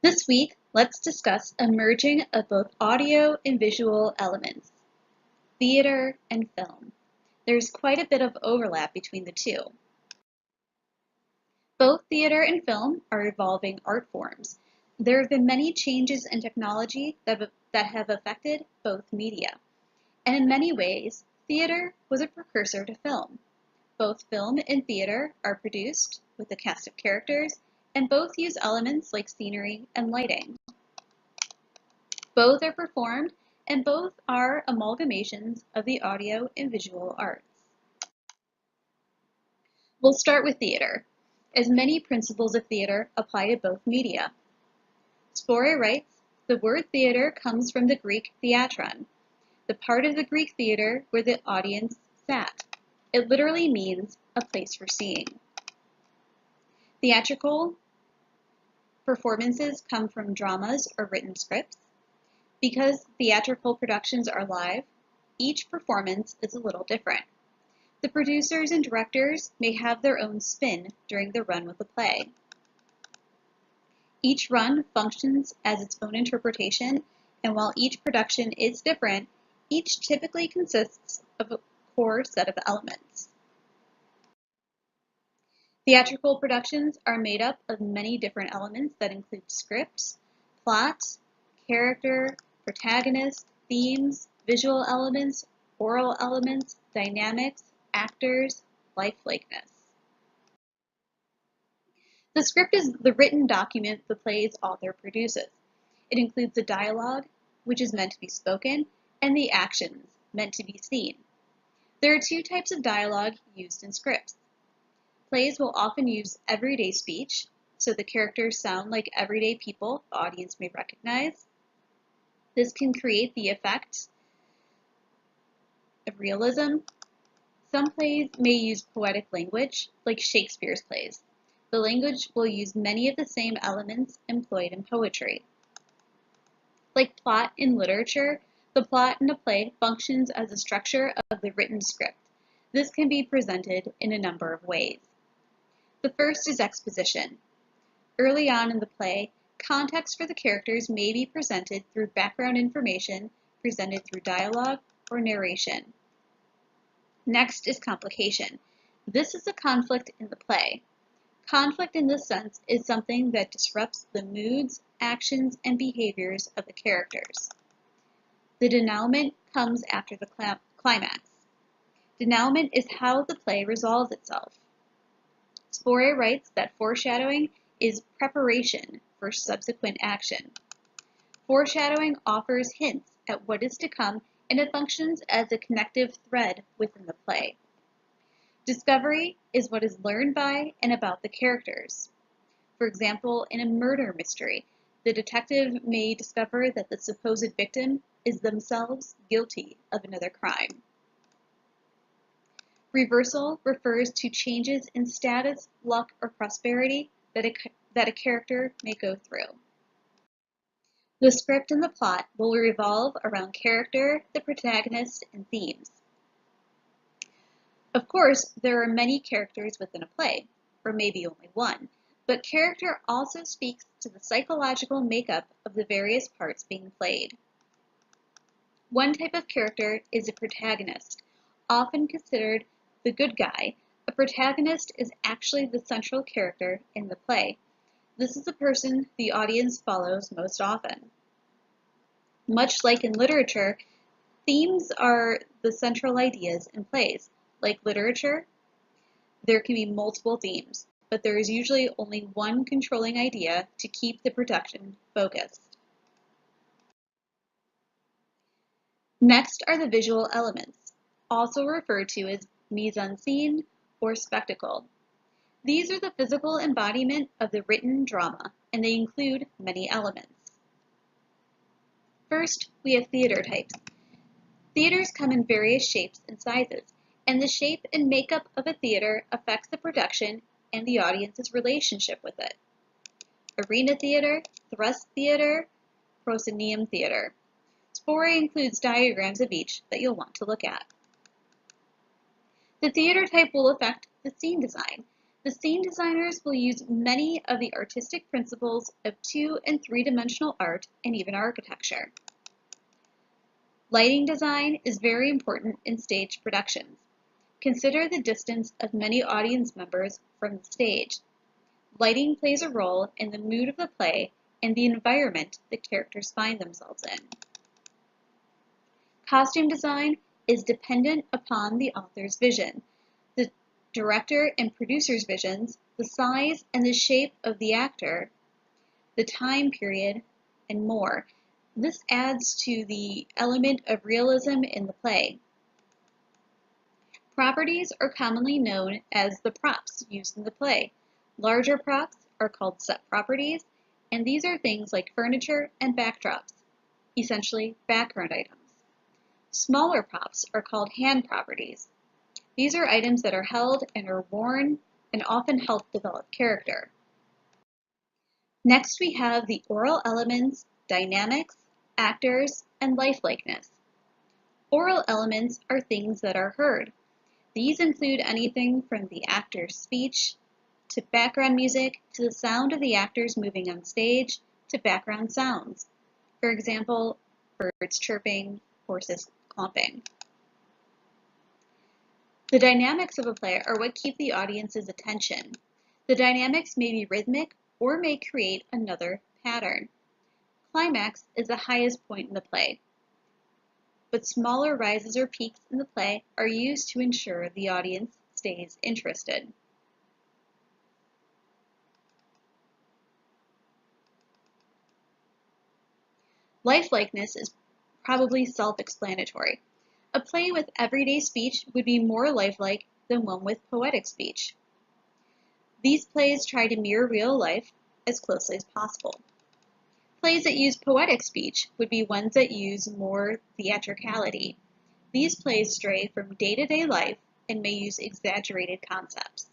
This week, let's discuss a merging of both audio and visual elements, theater and film. There's quite a bit of overlap between the two. Both theater and film are evolving art forms. There have been many changes in technology that have affected both media. And in many ways, theater was a precursor to film. Both film and theater are produced with a cast of characters, and both use elements like scenery and lighting. Both are performed, and both are amalgamations of the audio and visual arts. We'll start with theater, as many principles of theater apply to both media. Spore writes, the word theater comes from the Greek theatron, the part of the Greek theater where the audience sat. It literally means a place for seeing. Theatrical performances come from dramas or written scripts. Because theatrical productions are live, each performance is a little different. The producers and directors may have their own spin during the run with the play. Each run functions as its own interpretation, and while each production is different, each typically consists of a core set of elements. Theatrical productions are made up of many different elements that include script, plot, character, protagonist, themes, visual elements, oral elements, dynamics, actors, lifelikeness. The script is the written document the play's author produces. It includes the dialogue, which is meant to be spoken, and the actions, meant to be seen. There are two types of dialogue used in scripts. Plays will often use everyday speech, so the characters sound like everyday people the audience may recognize. This can create the effect of realism. Some plays may use poetic language, like Shakespeare's plays. The language will use many of the same elements employed in poetry. Like plot in literature, the plot in a play functions as a structure of the written script. This can be presented in a number of ways. The first is exposition. Early on in the play, context for the characters may be presented through background information presented through dialogue or narration. Next is complication. This is a conflict in the play. Conflict in this sense is something that disrupts the moods, actions, and behaviors of the characters. The denouement comes after the climax. Denouement is how the play resolves itself. Spore writes that foreshadowing is preparation for subsequent action. Foreshadowing offers hints at what is to come, and it functions as a connective thread within the play. Discovery is what is learned by and about the characters. For example, in a murder mystery, the detective may discover that the supposed victim is themselves guilty of another crime. Reversal refers to changes in status, luck, or prosperity that a character may go through. The script and the plot will revolve around character, the protagonist, and themes. Of course, there are many characters within a play, or maybe only one, but character also speaks to the psychological makeup of the various parts being played. One type of character is a protagonist, often considered the good guy. A protagonist is actually the central character in the play. This is the person the audience follows most often. Much like in literature, themes are the central ideas in plays. Like literature, there can be multiple themes, but there is usually only one controlling idea to keep the production focused. Next are the visual elements, also referred to as mise-en-scene or spectacle. These are the physical embodiment of the written drama, and they include many elements. First, we have theater types. Theaters come in various shapes and sizes, and the shape and makeup of a theater affects the production and the audience's relationship with it. Arena theater, thrust theater, proscenium theater. Spore includes diagrams of each that you'll want to look at. The theater type will affect the scene design. The scene designers will use many of the artistic principles of 2- and 3-dimensional art and even architecture. Lighting design is very important in stage productions. Consider the distance of many audience members from the stage. Lighting plays a role in the mood of the play and the environment the characters find themselves in. Costume design is dependent upon the author's vision, the director and producer's visions, the size and the shape of the actor, the time period, and more. This adds to the element of realism in the play. Properties are commonly known as the props used in the play. Larger props are called set properties, and these are things like furniture and backdrops, essentially background items. Smaller props are called hand properties. These are items that are held and are worn and often help develop character. Next, we have the oral elements, dynamics, actors, and lifelikeness. Oral elements are things that are heard. These include anything from the actor's speech, to background music, to the sound of the actors moving on stage, to background sounds. For example, birds chirping, horses clomping. The dynamics of a play are what keep the audience's attention. The dynamics may be rhythmic or may create another pattern. Climax is the highest point in the play, but smaller rises or peaks in the play are used to ensure the audience stays interested. Lifelikeness is probably self-explanatory. A play with everyday speech would be more lifelike than one with poetic speech. These plays try to mirror real life as closely as possible. Plays that use poetic speech would be ones that use more theatricality. These plays stray from day-to-day life and may use exaggerated concepts.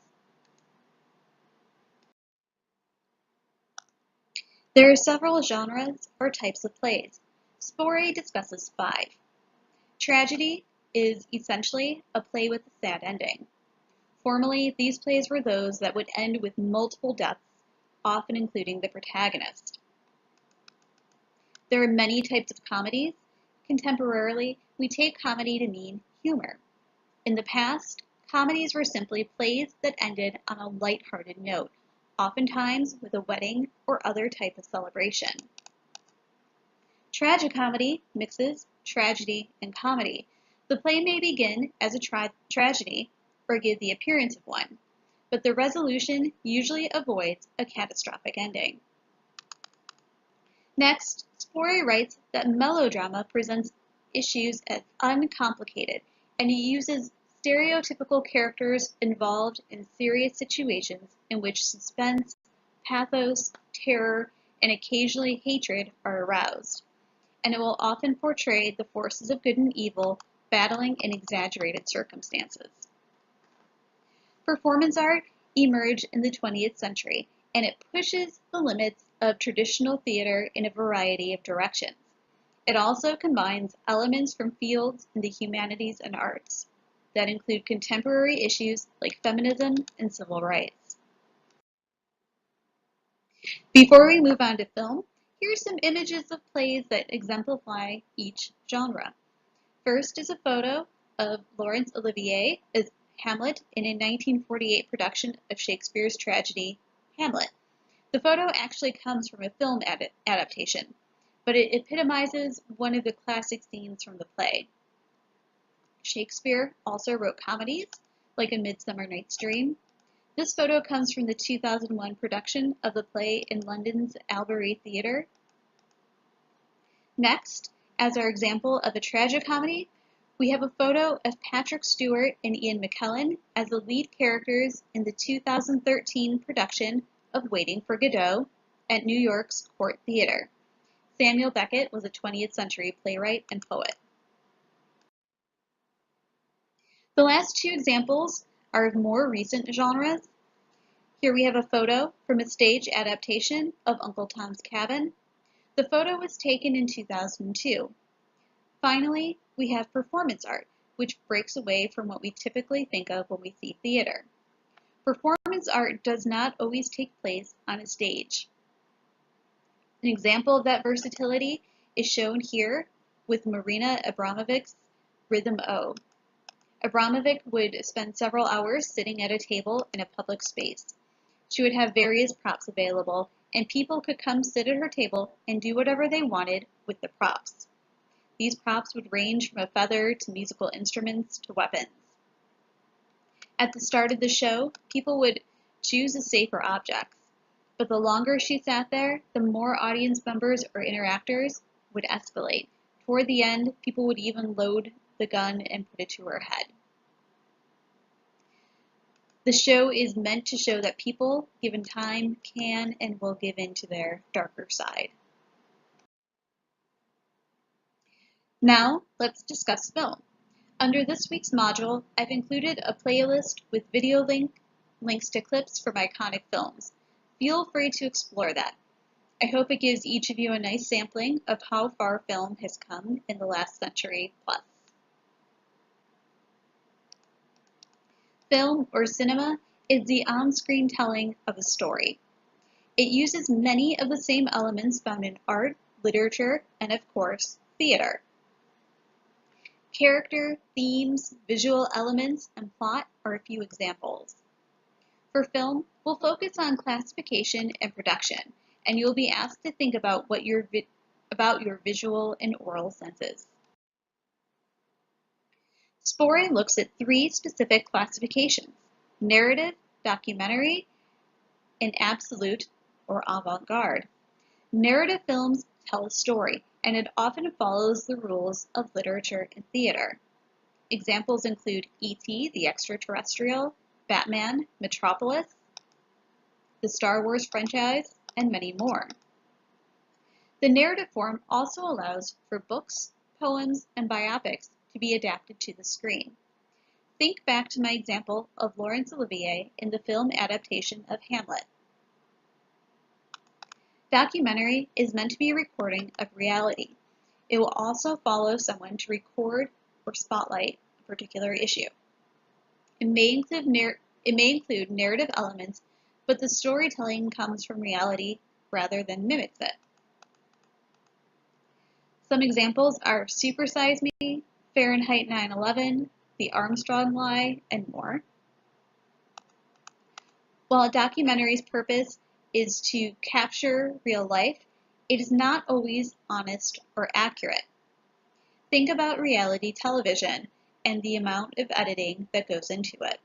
There are several genres or types of plays. Spore discusses 5. Tragedy is essentially a play with a sad ending. Formerly, these plays were those that would end with multiple deaths, often including the protagonist. There are many types of comedies. Contemporarily, we take comedy to mean humor. In the past, comedies were simply plays that ended on a light-hearted note, oftentimes with a wedding or other type of celebration. Tragicomedy mixes tragedy and comedy. The play may begin as a tragedy or give the appearance of one, but the resolution usually avoids a catastrophic ending. Next, Spore writes that melodrama presents issues as uncomplicated, and he uses stereotypical characters involved in serious situations in which suspense, pathos, terror, and occasionally hatred are aroused, and it will often portray the forces of good and evil battling in exaggerated circumstances. Performance art emerged in the 20th century, and it pushes the limits of traditional theater in a variety of directions. It also combines elements from fields in the humanities and arts that include contemporary issues like feminism and civil rights. Before we move on to film, here are some images of plays that exemplify each genre. First is a photo of Laurence Olivier as Hamlet in a 1948 production of Shakespeare's tragedy, Hamlet. The photo actually comes from a film adaptation, but it epitomizes one of the classic scenes from the play. Shakespeare also wrote comedies, like A Midsummer Night's Dream. This photo comes from the 2001 production of the play in London's Albury Theatre. Next, as our example of a tragicomedy, we have a photo of Patrick Stewart and Ian McKellen as the lead characters in the 2013 production of Waiting for Godot at New York's Court Theatre. Samuel Beckett was a 20th century playwright and poet. The last two examples are of more recent genres. Here we have a photo from a stage adaptation of Uncle Tom's Cabin. The photo was taken in 2002. Finally, we have performance art, which breaks away from what we typically think of when we see theater. Performance art does not always take place on a stage. An example of that versatility is shown here with Marina Abramovic's Rhythm O. Abramovic would spend several hours sitting at a table in a public space. She would have various props available, and people could come sit at her table and do whatever they wanted with the props. These props would range from a feather to musical instruments to weapons. At the start of the show, people would choose the safer objects, but the longer she sat there, the more audience members or interactors would escalate. Toward the end, people would even load the gun and put it to her head. The show is meant to show that people, given time, can and will give in to their darker side. Now, let's discuss film. Under this week's module, I've included a playlist with video links to clips from iconic films. Feel free to explore that. I hope it gives each of you a nice sampling of how far film has come in the last century plus. Film, or cinema, is the on-screen telling of a story. It uses many of the same elements found in art, literature, and of course, theater. Character, themes, visual elements, and plot are a few examples. For film, we'll focus on classification and production, and you'll be asked to think about your visual and oral senses. Spore looks at 3 specific classifications: narrative, documentary, and absolute or avant-garde. Narrative films tell a story, and it often follows the rules of literature and theater. Examples include E.T. the Extraterrestrial, Batman, Metropolis, the Star Wars franchise, and many more. The narrative form also allows for books, poems, and biopics to be adapted to the screen. Think back to my example of Laurence Olivier in the film adaptation of Hamlet. Documentary is meant to be a recording of reality. It will also follow someone to record or spotlight a particular issue. It may include narrative elements, but the storytelling comes from reality rather than mimics it. Some examples are Super Size Me, Fahrenheit 9/11, The Armstrong Lie, and more. While a documentary's purpose is to capture real life, it is not always honest or accurate. Think about reality television and the amount of editing that goes into it.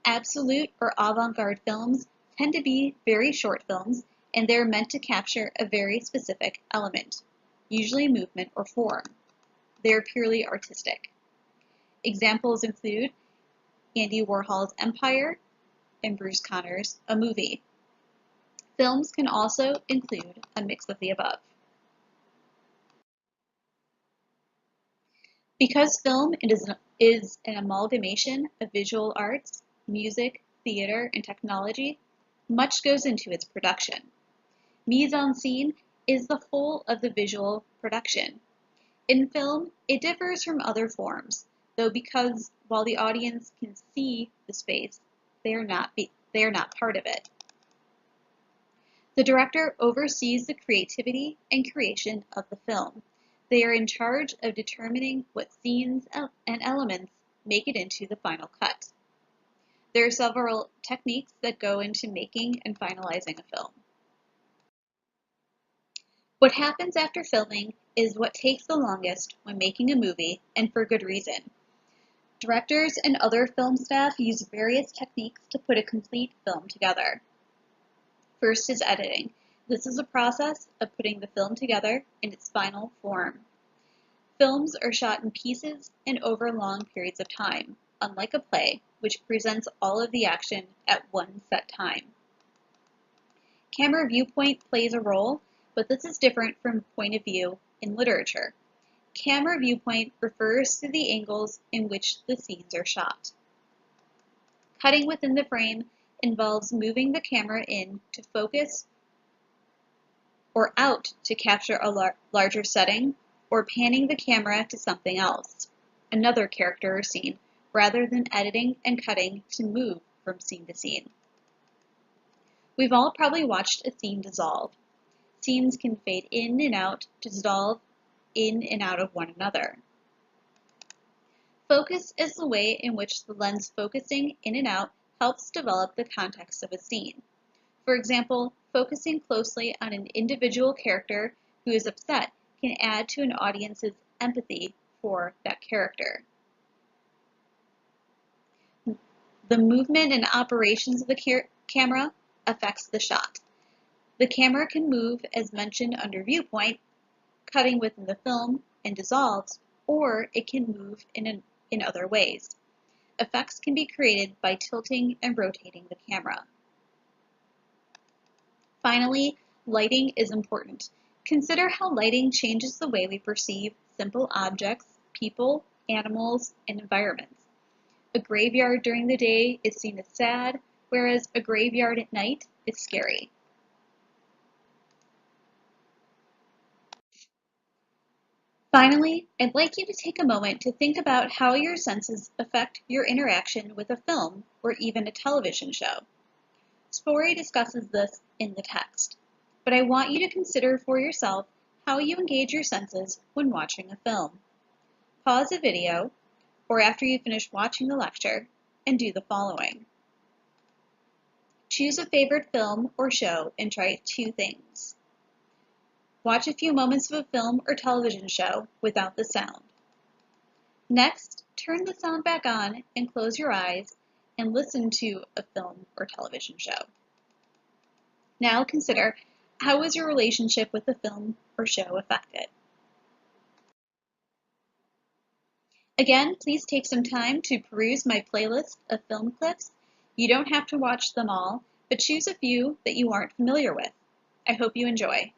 Absolute or avant-garde films tend to be very short films, and they're meant to capture a very specific element, usually movement or form. They're purely artistic. Examples include Andy Warhol's Empire and Bruce Conner's A Movie. Films can also include a mix of the above. Because film is an amalgamation of visual arts, music, theater, and technology, much goes into its production. Mise-en-scene is the whole of the visual production. In film, it differs from other forms, though because while the audience can see the space, they are not part of it. The director oversees the creativity and creation of the film. They are in charge of determining what scenes and elements make it into the final cut. There are several techniques that go into making and finalizing a film. What happens after filming is what takes the longest when making a movie, and for good reason. Directors and other film staff use various techniques to put a complete film together. First is editing. This is a process of putting the film together in its final form. Films are shot in pieces and over long periods of time, unlike a play, which presents all of the action at one set time. Camera viewpoint plays a role, but this is different from point of view in literature. Camera viewpoint refers to the angles in which the scenes are shot. Cutting within the frame involves moving the camera in to focus or out to capture a larger setting, or panning the camera to something else, another character or scene, rather than editing and cutting to move from scene to scene. We've all probably watched a scene dissolve. Scenes can fade in and out to dissolve in and out of one another. Focus is the way in which the lens focusing in and out helps develop the context of a scene. For example, focusing closely on an individual character who is upset can add to an audience's empathy for that character. The movement and operations of the camera affects the shot. The camera can move as mentioned under viewpoint, cutting within the film and dissolves, or it can move in other ways. Effects can be created by tilting and rotating the camera. Finally, lighting is important. Consider how lighting changes the way we perceive simple objects, people, animals, and environments. A graveyard during the day is seen as sad, whereas a graveyard at night is scary. Finally, I'd like you to take a moment to think about how your senses affect your interaction with a film or even a television show. Spory discusses this in the text, but I want you to consider for yourself how you engage your senses when watching a film. Pause the video, or after you finish watching the lecture, and do the following. Choose a favorite film or show and try 2 things. Watch a few moments of a film or television show without the sound. Next, turn the sound back on and close your eyes and listen to a film or television show. Now consider, how is your relationship with the film or show affected? Again, please take some time to peruse my playlist of film clips. You don't have to watch them all, but choose a few that you aren't familiar with. I hope you enjoy.